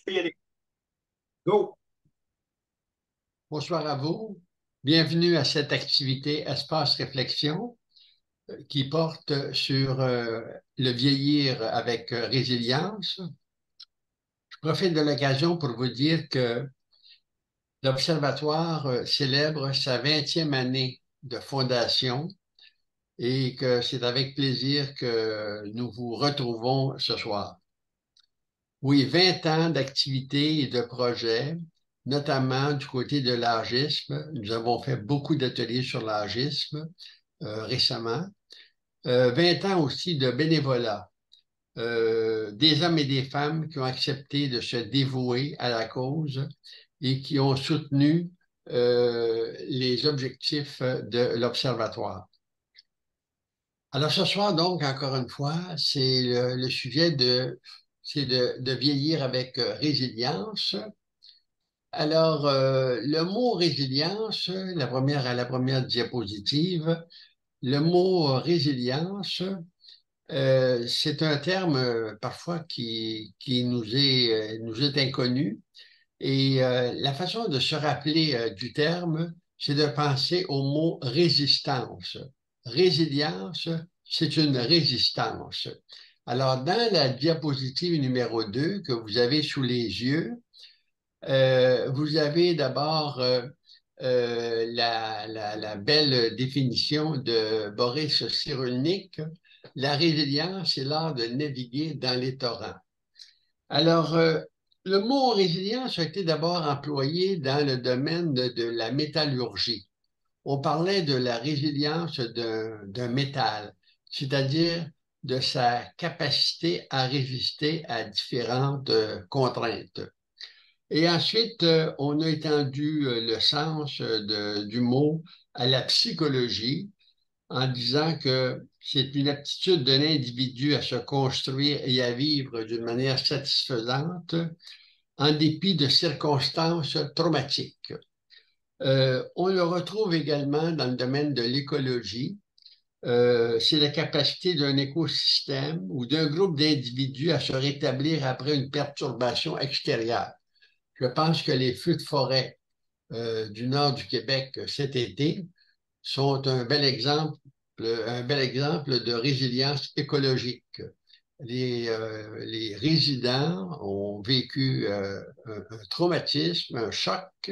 peux y aller. Go! Bonsoir à vous. Bienvenue à cette activité Espace Réflexion qui porte sur le vieillir avec résilience. Je profite de l'occasion pour vous dire que l'Observatoire célèbre sa 20e année de fondation et que c'est avec plaisir que nous vous retrouvons ce soir. Oui, 20 ans d'activités et de projets, notamment du côté de l'agisme. Nous avons fait beaucoup d'ateliers sur l'agisme récemment. 20 ans aussi de bénévolat. Des hommes et des femmes qui ont accepté de se dévouer à la cause et qui ont soutenu les objectifs de l'Observatoire. Alors ce soir, donc, encore une fois, c'est le sujet de vieillir avec résilience. Alors, le mot résilience, à la première diapositive, le mot résilience, c'est un terme parfois qui nous est inconnu. Et la façon de se rappeler du terme, c'est de penser au mot résistance. Résilience, c'est une résistance. Alors, dans la diapositive numéro 2 que vous avez sous les yeux, vous avez d'abord la belle définition de Boris Cyrulnik. La résilience, c'est l'art de naviguer dans les torrents. Alors, le mot résilience a été d'abord employé dans le domaine de la métallurgie. On parlait de la résilience d'un métal, c'est-à-dire de sa capacité à résister à différentes contraintes. Et ensuite, on a étendu le sens du mot à la psychologie en disant que c'est une aptitude de l'individu à se construire et à vivre d'une manière satisfaisante en dépit de circonstances traumatiques. On le retrouve également dans le domaine de l'écologie. C'est la capacité d'un écosystème ou d'un groupe d'individus à se rétablir après une perturbation extérieure. Je pense que les feux de forêt du nord du Québec cet été sont un bel exemple de résilience écologique. Les résidents ont vécu un traumatisme, un choc.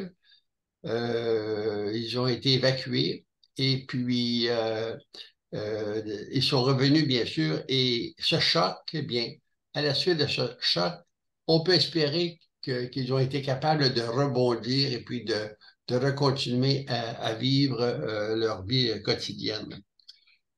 Ils ont été évacués et puis ils sont revenus, bien sûr. Et ce choc, eh bien, à la suite de ce choc, on peut espérer qu'ils ont été capables de rebondir et puis de recontinuer à vivre leur vie quotidienne.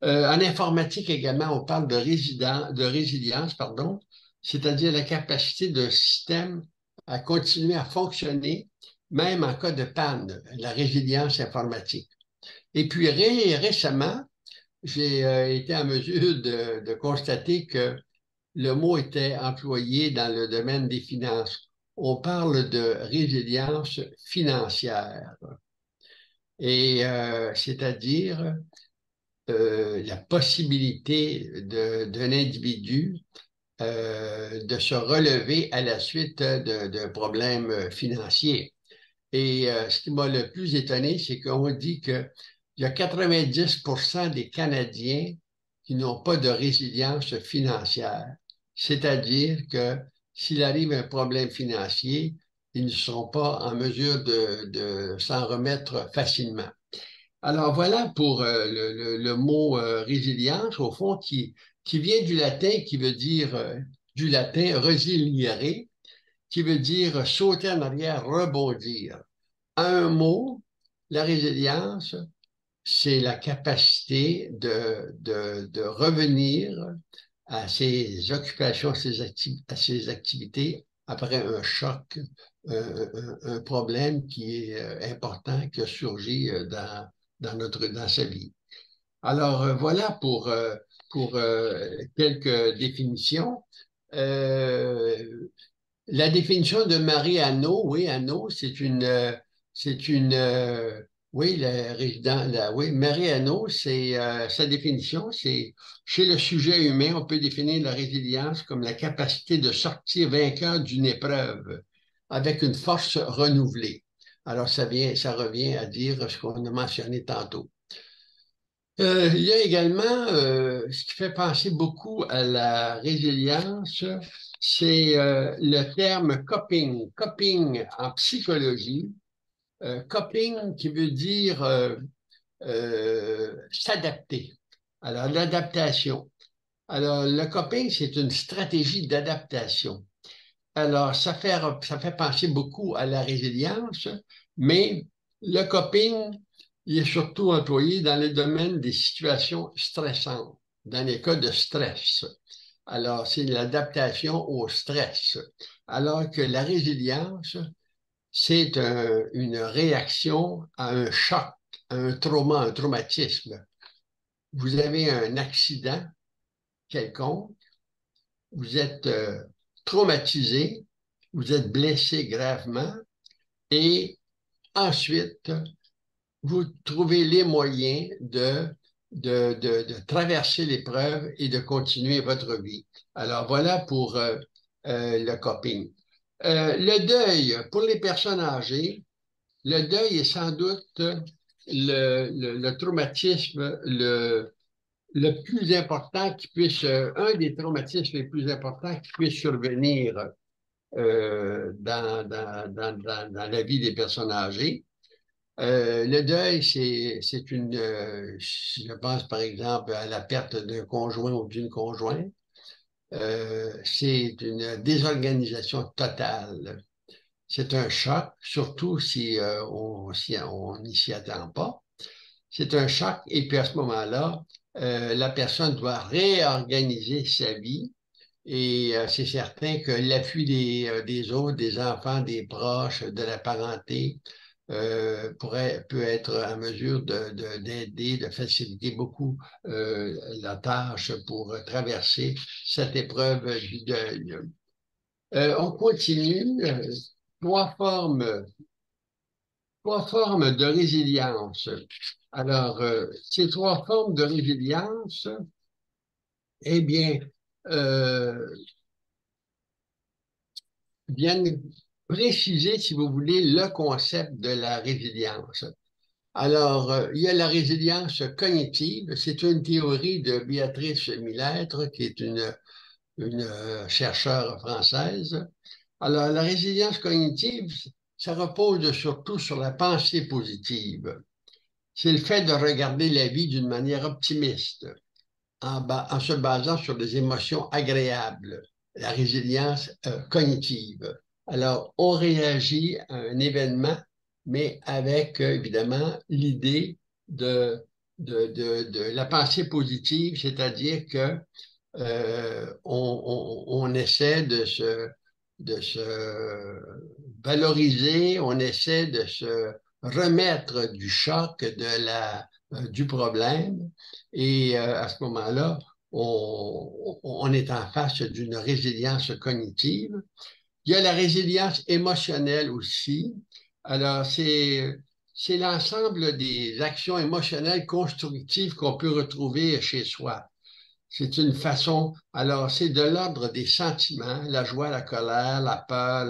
En informatique également, on parle de résilience, pardon, c'est-à-dire la capacité d'un système à continuer à fonctionner, même en cas de panne, la résilience informatique. Et puis récemment, j'ai été en mesure de constater que le mot était employé dans le domaine des finances. On parle de résilience financière, et c'est-à-dire la possibilité d'un individu de se relever à la suite de problèmes financiers. Et ce qui m'a le plus étonné, c'est qu'on dit qu'il y a 90% des Canadiens qui n'ont pas de résilience financière. C'est-à-dire que s'il arrive un problème financier, ils ne seront pas en mesure de s'en remettre facilement. Alors voilà pour le mot résilience, au fond, qui vient du latin, qui veut dire du latin resiliere, qui veut dire sauter en arrière, rebondir. En un mot, la résilience, c'est la capacité de revenir à ses occupations, à ses activités après un choc, un problème qui est important, qui a surgi dans sa vie. Alors, voilà pour quelques définitions. Euh, la définition de Marie Anneau, oui, Anneau, c'est une Oui, oui, Mariano, sa définition, c'est chez le sujet humain, on peut définir la résilience comme la capacité de sortir vainqueur d'une épreuve avec une force renouvelée. Alors, ça revient à dire ce qu'on a mentionné tantôt. Il y a également ce qui fait penser beaucoup à la résilience, c'est le terme coping. Coping en psychologie. Coping qui veut dire s'adapter. Alors, l'adaptation. Alors, le coping, c'est une stratégie d'adaptation. Alors, ça fait penser beaucoup à la résilience, mais le coping, il est surtout employé dans le domaine des situations stressantes, dans les cas de stress. Alors, c'est l'adaptation au stress. Alors que la résilience, c'est une réaction à un choc, à un trauma, un traumatisme. Vous avez un accident quelconque, vous êtes traumatisé, vous êtes blessé gravement et ensuite, vous trouvez les moyens de traverser l'épreuve et de continuer votre vie. Alors voilà pour le coping. Le deuil, pour les personnes âgées, le deuil est sans doute le traumatisme le plus important qui puisse, un des traumatismes les plus importants qui puisse survenir dans la vie des personnes âgées. Le deuil, je pense par exemple à la perte d'un conjoint ou d'une conjointe, c'est une désorganisation totale. C'est un choc, surtout si on n'y s'y attend pas. C'est un choc et puis à ce moment-là, la personne doit réorganiser sa vie et c'est certain que l'appui des autres, des enfants, des proches, de la parenté peut être en mesure d'aider, de faciliter beaucoup la tâche pour traverser cette épreuve du deuil. On continue. Trois formes, trois formes de résilience. Alors, ces trois formes de résilience, eh bien, euh, viennent préciser, si vous voulez, le concept de la résilience. Alors, il y a la résilience cognitive. C'est une théorie de Béatrice Millettre, qui est une chercheure française. Alors, la résilience cognitive, ça repose surtout sur la pensée positive. C'est le fait de regarder la vie d'une manière optimiste, en se basant sur des émotions agréables, la résilience cognitive. Alors, on réagit à un événement, mais avec évidemment l'idée de la pensée positive, c'est-à-dire que on essaie de se valoriser, on essaie de se remettre du choc, du problème. Et à ce moment-là, on est en face d'une résilience cognitive. Il y a la résilience émotionnelle aussi. Alors, c'est l'ensemble des actions émotionnelles constructives qu'on peut retrouver chez soi. C'est une façon, alors c'est de l'ordre des sentiments, la joie, la colère, la peur,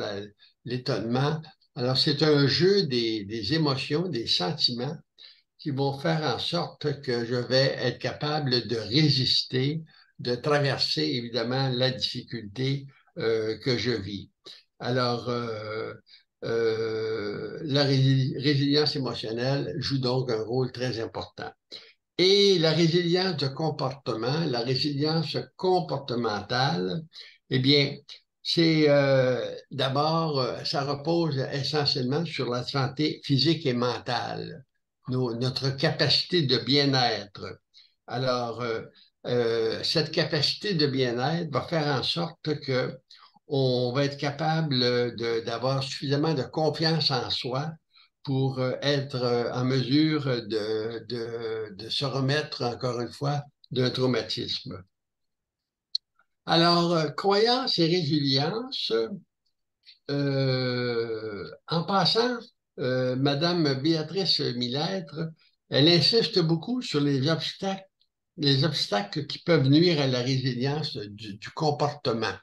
l'étonnement. Alors c'est un jeu des émotions, des sentiments qui vont faire en sorte que je vais être capable de résister, de traverser évidemment la difficulté que je vis. Alors, la résilience émotionnelle joue donc un rôle très important. Et la résilience de comportement, la résilience comportementale, eh bien, c'est d'abord, ça repose essentiellement sur la santé physique et mentale, notre capacité de bien-être. Alors, cette capacité de bien-être va faire en sorte que on va être capable d'avoir suffisamment de confiance en soi pour être en mesure de se remettre, encore une fois, d'un traumatisme. Alors, croyance et résilience, en passant, Madame Béatrice Millettre, elle insiste beaucoup sur les obstacles qui peuvent nuire à la résilience du comportement.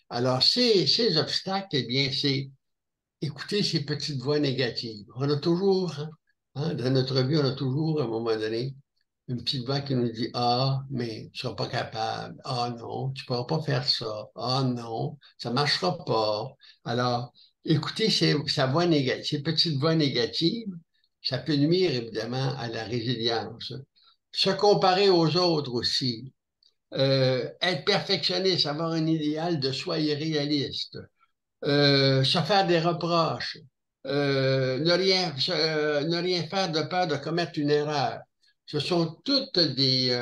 Alors, ces obstacles, eh bien, c'est écouter ces petites voix négatives. On a toujours, hein, dans notre vie, on a toujours, à un moment donné, une petite voix qui nous dit: Ah, mais tu ne seras pas capable. Ah non, tu ne pourras pas faire ça. Ah non, ça ne marchera pas. Alors, écouter ces petites voix négatives, ça peut nuire évidemment à la résilience. Se comparer aux autres aussi. Être perfectionniste, avoir un idéal de soi irréaliste. Se faire des reproches. Ne rien faire de peur de commettre une erreur. Ce sont toutes des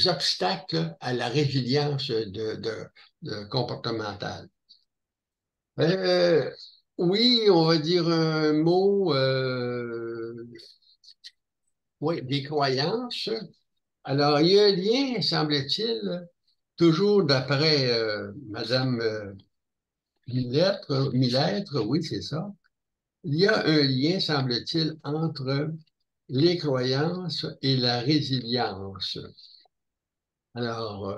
obstacles à la résilience de comportementale. Euh, oui, on va dire un mot, oui, des croyances. Alors, il y a un lien, semble-t-il, toujours d'après Madame Millettre, oui, c'est ça. Il y a un lien, semble-t-il, entre les croyances et la résilience. Alors,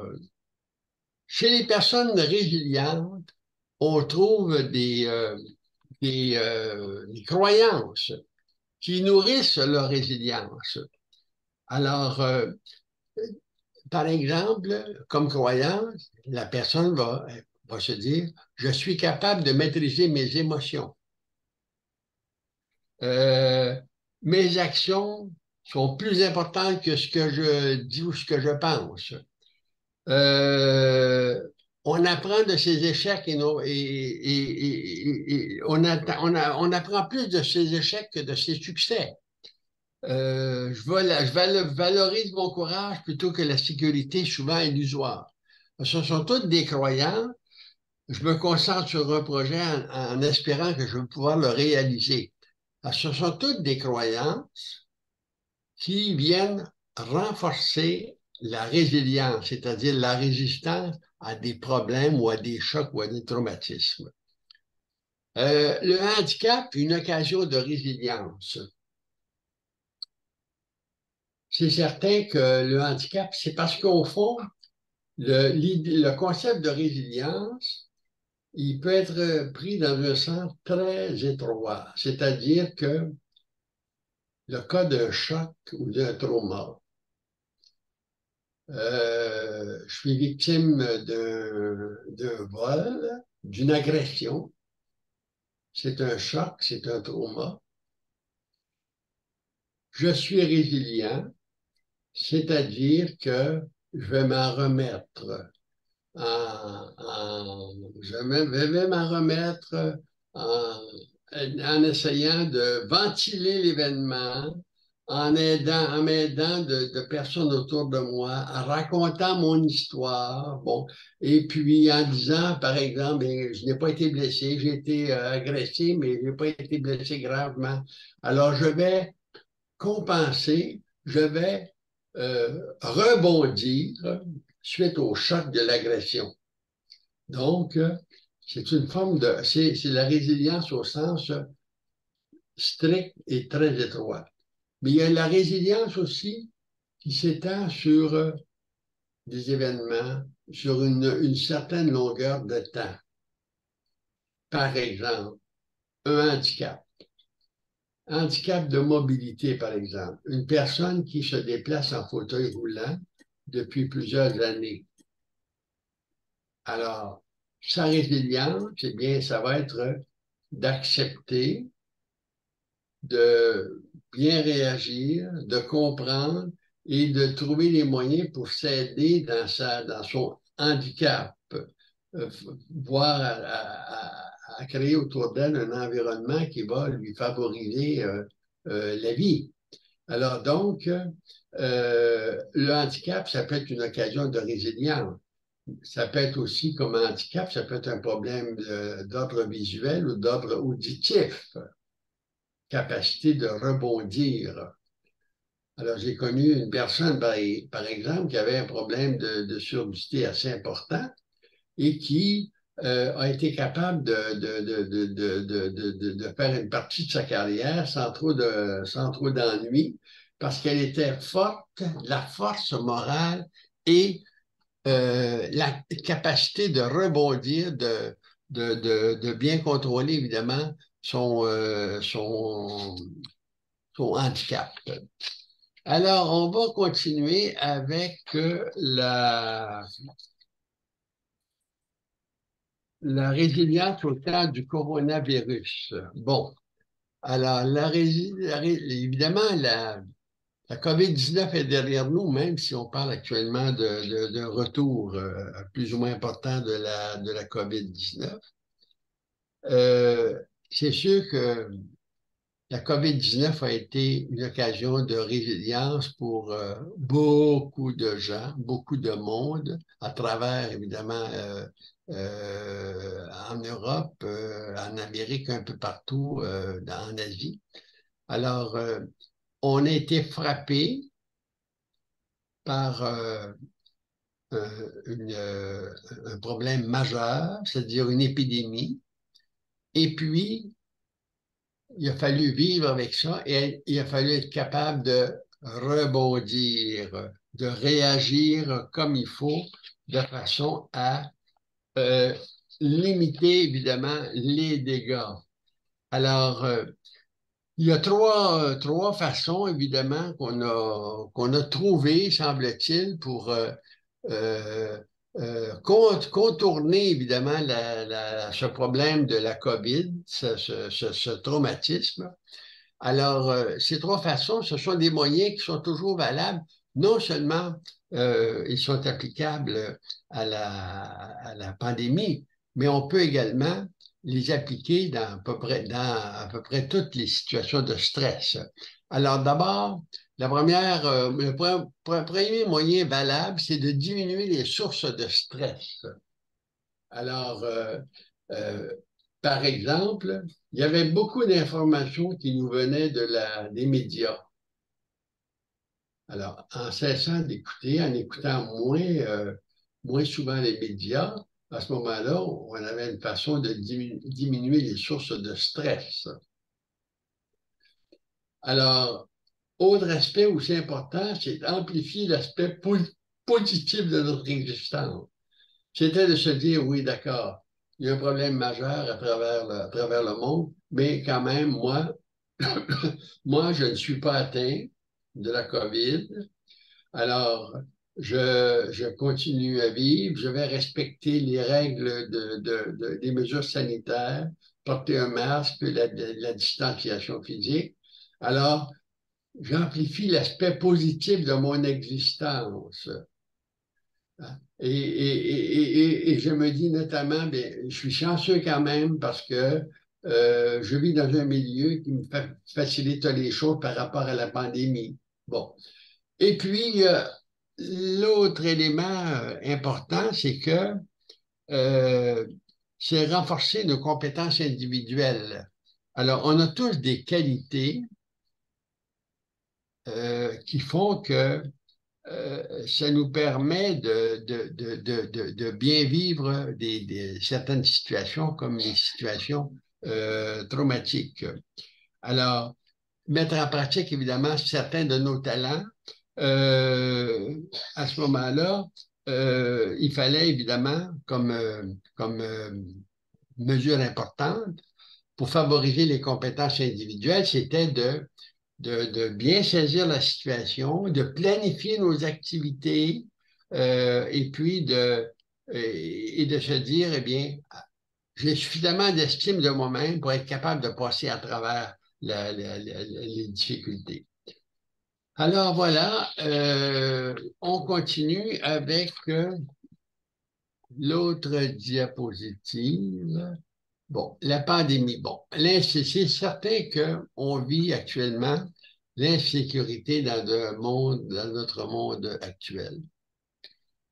chez les personnes résilientes, on trouve des croyances qui nourrissent leur résilience. Alors, par exemple, comme croyance, la personne va se dire: je suis capable de maîtriser mes émotions. Euh, Mes actions sont plus importantes que ce que je dis ou ce que je pense. Euh, on apprend de ses échecs et on apprend plus de ses échecs que de ses succès. Valorise mon courage plutôt que la sécurité souvent illusoire. Ce sont toutes des croyances. Je me concentre sur un projet en espérant que je vais pouvoir le réaliser. Ce sont toutes des croyances qui viennent renforcer la résilience, c'est-à-dire la résistance à des problèmes ou à des chocs ou à des traumatismes. Le handicap, une occasion de résilience. C'est certain que le handicap, c'est parce qu'au fond, le concept de résilience, il peut être pris dans un sens très étroit, c'est-à-dire que le cas d'un choc ou d'un trauma, je suis victime d'un vol, d'une agression. C'est un choc, c'est un trauma. Je suis résilient, c'est-à-dire que je vais m'en remettre. Je vais m'en remettre en essayant de ventiler l'événement, en m'aidant de personnes autour de moi, en racontant mon histoire, bon, et puis en disant, par exemple: bien, je n'ai pas été blessé, j'ai été agressé, mais je n'ai pas été blessé gravement. Alors, je vais compenser, je vais rebondir suite au choc de l'agression. Donc, c'est une forme c'est la résilience au sens strict et très étroit. Mais il y a la résilience aussi qui s'étend sur des événements, sur une certaine longueur de temps. Par exemple, un handicap. Handicap de mobilité, par exemple. Une personne qui se déplace en fauteuil roulant depuis plusieurs années. Alors, sa résilience, eh bien, ça va être d'accepter, de bien réagir, de comprendre et de trouver les moyens pour s'aider dans son handicap, voire à créer autour d'elle un environnement qui va lui favoriser la vie. Alors donc, le handicap, ça peut être une occasion de résilience. Ça peut être aussi comme handicap, ça peut être un problème d'ordre visuel ou d'ordre auditif, capacité de rebondir. Alors, j'ai connu une personne, par exemple, qui avait un problème de surdité assez important et qui a été capable de faire une partie de sa carrière sans trop d'ennui, parce qu'elle était forte, la force morale et la capacité de rebondir, de bien contrôler, évidemment, son handicap. Alors, on va continuer avec la résilience au temps du coronavirus. Bon, alors, évidemment, la COVID-19 est derrière nous, même si on parle actuellement d'un retour plus ou moins important de la COVID-19. C'est sûr que la COVID-19 a été une occasion de résilience pour beaucoup de gens, beaucoup de monde, à travers, évidemment, en Europe, en Amérique, un peu partout, en Asie. Alors, on a été frappé par un problème majeur, c'est-à-dire une épidémie. Et puis, il a fallu vivre avec ça et il a fallu être capable de rebondir, de réagir comme il faut, de façon à euh, limiter, évidemment, les dégâts. Alors, il y a trois façons, évidemment, qu'on a trouvées, semble-t-il, pour euh, contourner, évidemment, ce problème de la COVID, ce traumatisme. Alors, ces trois façons, ce sont des moyens qui sont toujours valables. Non seulement ils sont applicables à la pandémie, mais on peut également les appliquer dans à peu près toutes les situations de stress. Alors, d'abord, le premier moyen valable, c'est de diminuer les sources de stress. Alors, euh, par exemple, il y avait beaucoup d'informations qui nous venaient des médias. Alors, en cessant d'écouter, en écoutant moins souvent les médias, à ce moment-là, on avait une façon de diminuer les sources de stress. Alors, autre aspect aussi important, c'est d'amplifier l'aspect positif de notre existence. C'était de se dire, oui, d'accord, il y a un problème majeur à travers le monde, mais quand même, moi, je ne suis pas atteint de la COVID. Alors, je continue à vivre, je vais respecter les règles des mesures sanitaires, porter un masque, la distanciation physique. Alors, j'amplifie l'aspect positif de mon existence. Et je me dis notamment, bien, je suis chanceux quand même parce que je vis dans un milieu qui me facilite les choses par rapport à la pandémie. Bon. Et puis, l'autre élément important, c'est que euh, c'est renforcer nos compétences individuelles. Alors, on a tous des qualités qui font que ça nous permet de bien vivre certaines situations comme les situations traumatiques. Alors, mettre en pratique, évidemment, certains de nos talents. Euh, à ce moment-là, il fallait évidemment, comme mesure importante, pour favoriser les compétences individuelles, c'était de bien saisir la situation, de planifier nos activités et puis et de se dire, eh bien, j'ai suffisamment d'estime de moi-même pour être capable de passer à travers les difficultés. Alors voilà, on continue avec l'autre diapositive. Bon, la pandémie. Bon, c'est certain qu'on vit actuellement l'insécurité dans notre monde actuel.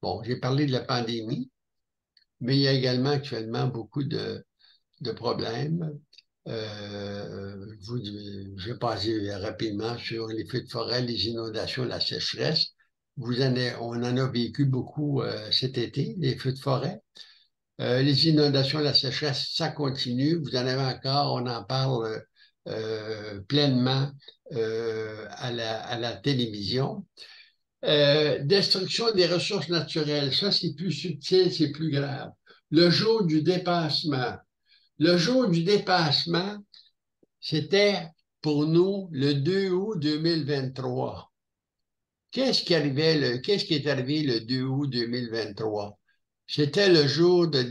Bon, j'ai parlé de la pandémie, mais il y a également actuellement beaucoup de problèmes. Je vais passer rapidement sur les feux de forêt, les inondations, la sécheresse. On en a vécu beaucoup cet été, les feux de forêt. Les inondations, la sécheresse, ça continue. Vous en avez encore, on en parle pleinement à la télévision. Destruction des ressources naturelles, ça c'est plus subtil, c'est plus grave. Le jour du dépassement. Le jour du dépassement, c'était pour nous le 2 août 2023. Qu'est-ce qui est arrivé le 2 août 2023? C'était le jour de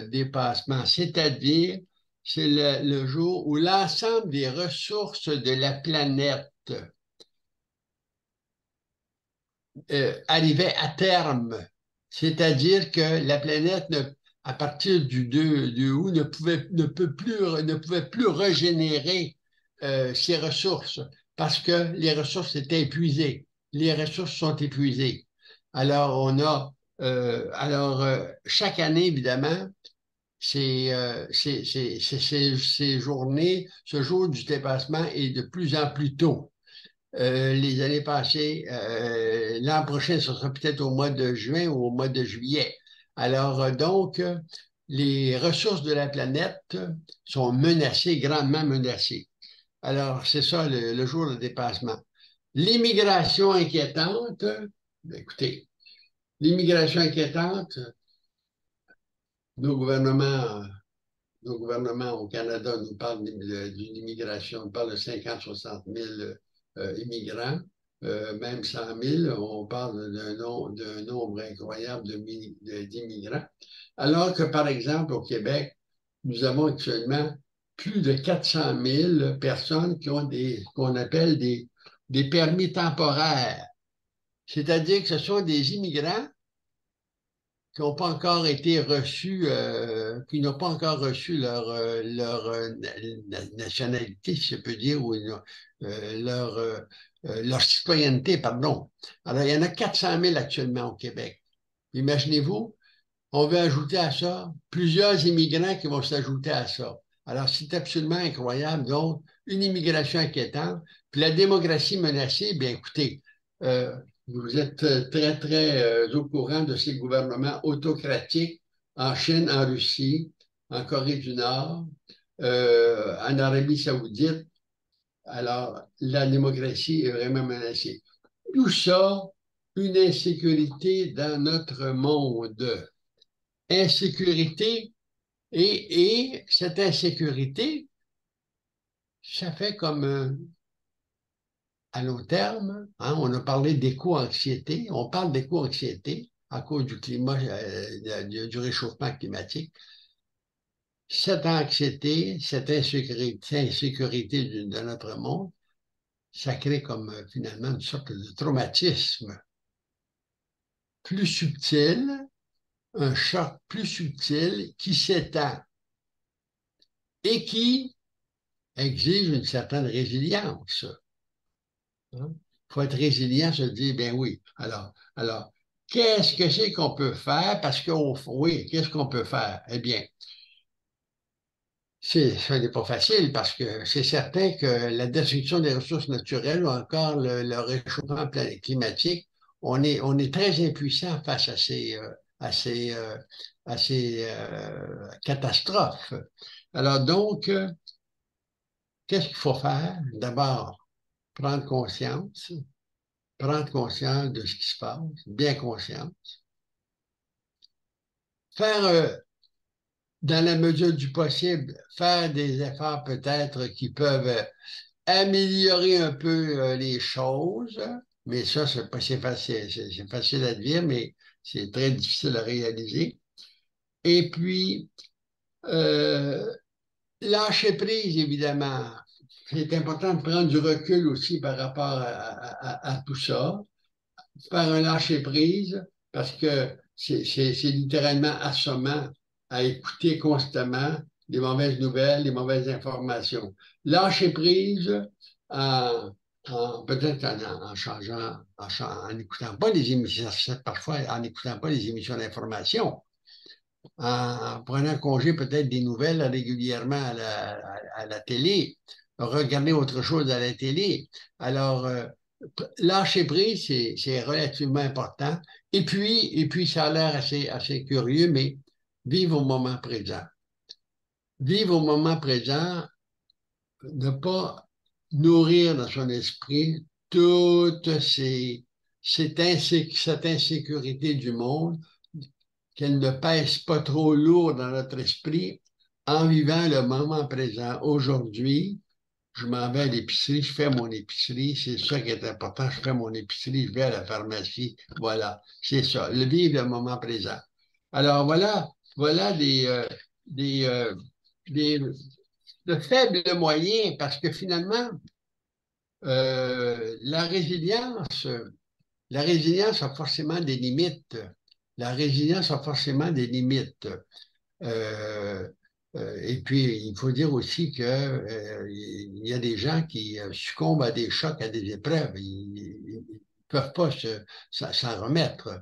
dépassement, c'est-à-dire c'est le jour où l'ensemble des ressources de la planète arrivait à terme. C'est-à-dire que la planète, à partir du 2 août, ne pouvait plus régénérer ses ressources parce que les ressources étaient épuisées. Les ressources sont épuisées. Alors, chaque année, évidemment, ces journées, ce jour du dépassement est de plus en plus tôt. Les années passées, l'an prochain, ce sera peut-être au mois de juin ou au mois de juillet. Alors, les ressources de la planète sont menacées, grandement menacées. Alors, c'est ça le jour de dépassement. L'immigration inquiétante, écoutez, l'immigration inquiétante, nos gouvernements, nos gouvernements au Canada nous parlent d'une immigration, on parle de 50-60 000 immigrants, même 100 000, on parle d'un nombre incroyable d'immigrants. Alors que, par exemple, au Québec, nous avons actuellement plus de 400 000 personnes qui ont qu'on appelle des permis temporaires. C'est-à-dire que ce sont des immigrants qui n'ont pas encore été reçus, qui n'ont pas encore reçu leur nationalité, si je peux dire, ou leur citoyenneté, pardon. Alors, il y en a 400 000 actuellement au Québec. Imaginez-vous, on veut ajouter à ça plusieurs immigrants qui vont s'ajouter à ça. Alors, c'est absolument incroyable. Donc, une immigration inquiétante. Puis la démocratie menacée, bien écoutez, vous êtes très, très au courant de ces gouvernements autocratiques en Chine, en Russie, en Corée du Nord, en Arabie saoudite. Alors, la démocratie est vraiment menacée. Tout ça, une insécurité dans notre monde. Insécurité, et cette insécurité, ça fait comme à long terme, hein, on a parlé d'éco-anxiété, on parle d'éco-anxiété à cause du climat, du réchauffement climatique. Cette anxiété, cette insécurité de notre monde, ça crée comme finalement une sorte de traumatisme plus subtil, un choc plus subtil qui s'étend et qui exige une certaine résilience. Il faut être résilient, se dire, ben oui. Alors, qu'est-ce que c'est qu'on peut faire? Parce que, oui, qu'est-ce qu'on peut faire? Eh bien, ce n'est pas facile parce que c'est certain que la destruction des ressources naturelles ou encore le réchauffement climatique, on est très impuissant face à ces catastrophes. Alors donc, qu'est-ce qu'il faut faire? D'abord, prendre conscience de ce qui se passe, bien conscience. Faire, dans la mesure du possible, faire des efforts peut-être qui peuvent améliorer un peu les choses, mais ça, c'est facile, c'est facile à dire, mais c'est très difficile à réaliser. Et puis, euh, lâcher prise, évidemment. C'est important de prendre du recul aussi par rapport à tout ça. Faire un lâcher prise parce que c'est littéralement assommant à écouter constamment les mauvaises nouvelles, les mauvaises informations. Lâcher prise peut-être en changeant, en n'écoutant pas les émissions, parfois en n'écoutant pas les émissions d'information, en prenant congé peut-être des nouvelles régulièrement à la télé, regarder autre chose à la télé. Alors, lâcher prise, c'est relativement important. Et puis, ça a l'air assez curieux, mais vivre au moment présent. Vivre au moment présent, ne pas nourrir dans son esprit toute cette insécurité du monde, qu'elle ne pèse pas trop lourd dans notre esprit en vivant le moment présent. Aujourd'hui, je m'en vais à l'épicerie, je fais mon épicerie, c'est ça qui est important, je fais mon épicerie, je vais à la pharmacie, voilà, c'est ça, le vivre le moment présent. Alors voilà des, euh, des, de faibles moyens, parce que finalement, la résilience a forcément des limites. La résilience a forcément des limites. Euh, et puis, il faut dire aussi que il y a des gens qui succombent à des chocs, à des épreuves. Ils ne peuvent pas s'en remettre.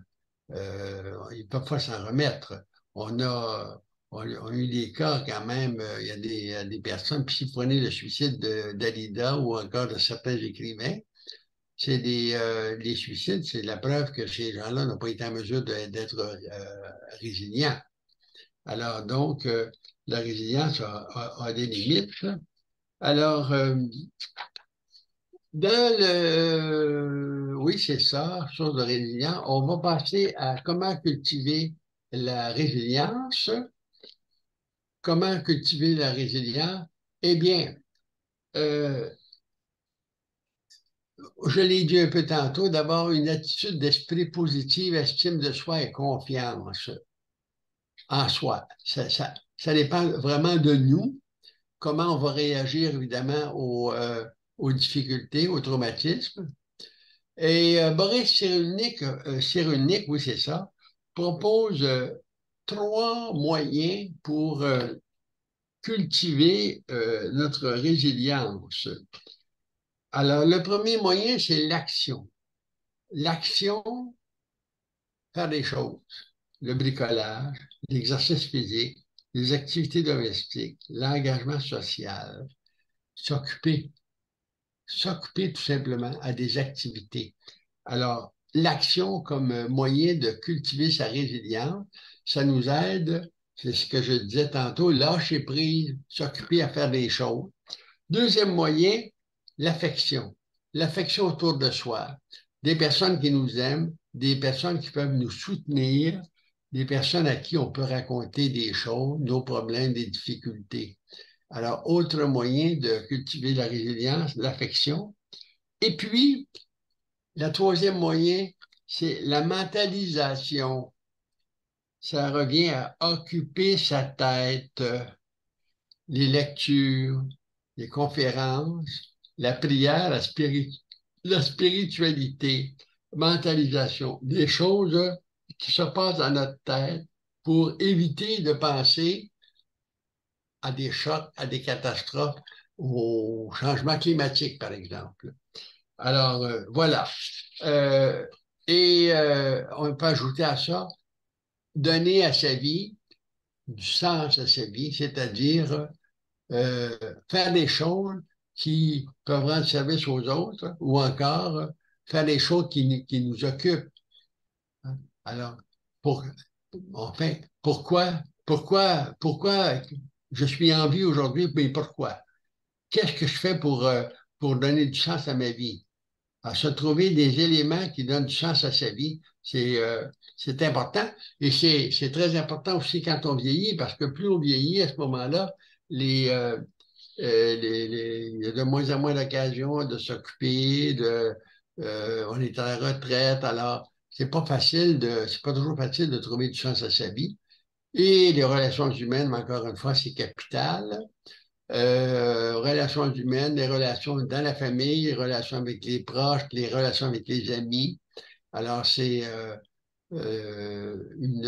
Ils ne peuvent pas s'en remettre. On a, on a eu des cas quand même, il y a des personnes, puis si vous prenez le suicide d'Alida ou encore de certains écrivains, c'est des suicides, c'est la preuve que ces gens-là n'ont pas été en mesure d'être résilients. Alors, donc, la résilience a des limites. Alors, oui, c'est ça, chose de résilience. On va passer à comment cultiver la résilience. Comment cultiver la résilience? Eh bien, euh, je l'ai dit un peu tantôt, d'abord une attitude d'esprit positive, estime de soi et confiance en soi. Ça dépend vraiment de nous, comment on va réagir évidemment aux difficultés, aux traumatismes. Et Boris Cyrulnik, oui c'est ça, propose trois moyens pour cultiver notre résilience. Alors, le premier moyen, c'est l'action. L'action, faire des choses. Le bricolage, l'exercice physique, les activités domestiques, l'engagement social, s'occuper, s'occuper tout simplement à des activités. Alors, l'action comme moyen de cultiver sa résilience, ça nous aide, c'est ce que je disais tantôt, lâcher prise, s'occuper à faire des choses. Deuxième moyen, l'affection. L'affection autour de soi. Des personnes qui nous aiment, des personnes qui peuvent nous soutenir, des personnes à qui on peut raconter des choses, nos problèmes, des difficultés. Alors, autre moyen de cultiver la résilience, l'affection. Et puis, le troisième moyen, c'est la mentalisation. Ça revient à occuper sa tête, les lectures, les conférences, la prière, la spiritualité, mentalisation, des choses qui se passent dans notre tête pour éviter de penser à des chocs, à des catastrophes, au changement climatique, par exemple. Alors, voilà. Euh, on peut ajouter à ça, donner à sa vie du sens à sa vie, c'est-à-dire faire des choses qui peuvent rendre service aux autres ou encore faire des choses qui nous occupent. Hein. Alors, pour, enfin, pourquoi je suis en vie aujourd'hui, mais pourquoi? Qu'est-ce que je fais pour donner du sens à ma vie? À se trouver des éléments qui donnent du sens à sa vie, c'est important. Et c'est très important aussi quand on vieillit, parce que plus on vieillit à ce moment-là, les, euh, il y a de moins en moins d'occasions de s'occuper, on est à la retraite, alors c'est pas toujours facile de trouver du sens à sa vie. Et les relations humaines, encore une fois, c'est capital. Relations humaines, les relations dans la famille, les relations avec les proches, les relations avec les amis. Alors, c'est une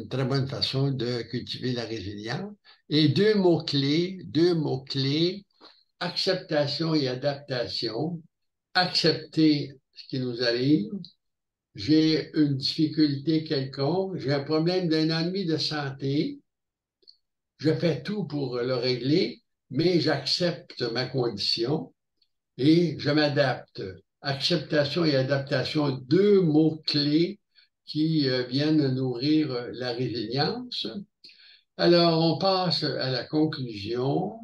très bonne façon de cultiver la résilience. Et deux mots-clés, acceptation et adaptation. Accepter ce qui nous arrive. J'ai une difficulté quelconque, j'ai un problème d'un ennemi de santé, je fais tout pour le régler, mais j'accepte ma condition et je m'adapte. Acceptation et adaptation, deux mots-clés qui viennent nourrir la résilience. Alors, on passe à la conclusion.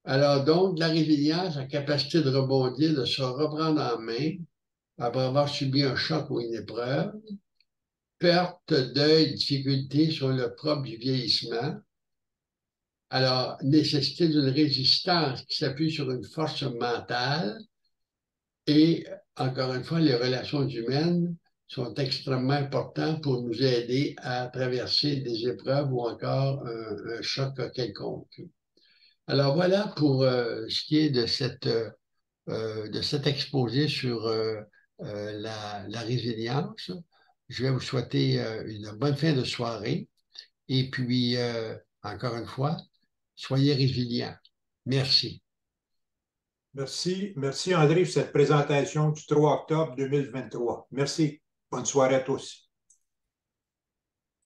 Alors, donc, la résilience, la capacité de rebondir, de se reprendre en main après avoir subi un choc ou une épreuve, perte, deuil, difficulté sur le propre du vieillissement. Alors, nécessité d'une résistance qui s'appuie sur une force mentale et, encore une fois, les relations humaines sont extrêmement importantes pour nous aider à traverser des épreuves ou encore un choc quelconque. Alors voilà pour ce qui est de cet exposé sur la résilience. Je vais vous souhaiter une bonne fin de soirée et puis, encore une fois, soyez résilients. Merci. Merci. Merci, André, pour cette présentation du 3 octobre 2023. Merci. Bonne soirée à tous.